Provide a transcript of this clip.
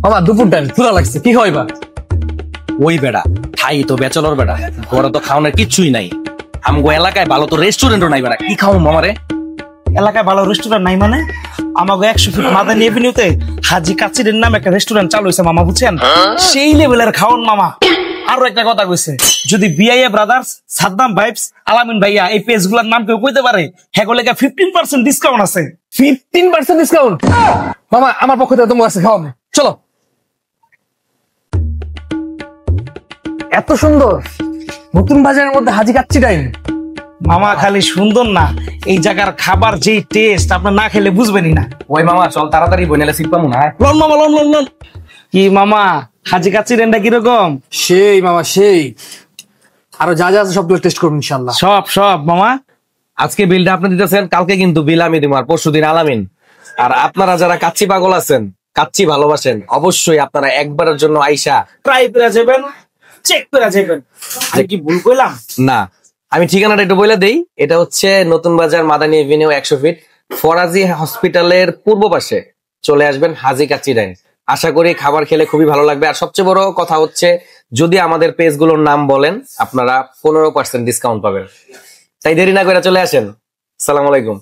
মামা দুপুর টাইম ক্ষুধা লাগছে, কি খাইবা? ওই বেড়া খাই তো বেচলর বেড়া, ঘরে তো খাওয়ানোর কিচ্ছুই নাই। আমগো এলাকায় ভালো তো রেস্টুরেন্টও নাই বেড়া, কি খাও মামারে? এলাকায় ভালো রেস্টুরেন্ট নাই মানে? আমাকে 100 ফিট মাদানী এভিনিউতে হাজি কাচিরের নামে একটা রেস্টুরেন্ট চালু হয়েছে মামা, বুঝছেন? সেই লেভেলের খাওয়ান মামা। আরো একটা কথা কইছে, যদি বিআইএ ব্রাদার্স, সাদ্দাম ভাইবস, আলামিন ভাইয়া এই পেজ গুলার নাম কেউ কইতে পারে, হ্যাঁ 15% ডিসকাউন্ট আছে। 15% ডিসকাউন্ট? মামা আমার পক্ষ থেকে তোমার কাছে খাওয়াবো, চলো। এত সুন্দর নতুন বাজারের মধ্যে হাজি কাচ্চি টাইম। মামা খালি সুন্দর না, এই জায়গার খাবার যেই টেস্ট আপনার না খেলে বুঝবেনই না। ওই মামা চল তাড়াতাড়ি বইনালে সিট পামু না। লন মামা, লন লন লন। কি মামা, হাজি কাচিরেনটা কিরকম? সেই মামা সেই, আরো যা যা আছে সবগুলো টেস্ট করবো ইনশাল্লাহ। সব সব মামা। আজকে বিলটা আপনি দিতেছেন, কালকে কিন্তু বিল আমি দিব, আর পরশুদিন আলামিন। আর আপনারা যারা কাচ্চি পাগল আছেন, কাচ্চি ভালোবাসেন, অবশ্যই আপনারা একবারের জন্য আইসা ট্রাই করে যাবেন, চেক করে যাবেন। আমি কি ভুল কইলাম? না, আমি ঠিকানাটা একটু বলে দেই। এটা হচ্ছে নতুন বাজার মাদানী এভিনিউ 100 ফিট, ফরাজি হসপিটালের পূর্ব পাশে চলে আসবেন হাজি কাচ্চি ডাইন। আশা করি খাবার খেলে খুবই ভালো লাগবে। আর সবচেয়ে বড় কথা হচ্ছে, যদি আমাদের পেজগুলোর নাম বলেন আপনারা 15% ডিসকাউন্ট পাবেন। তাই দেরি না করে চলে আসেন। আসসালামু আলাইকুম।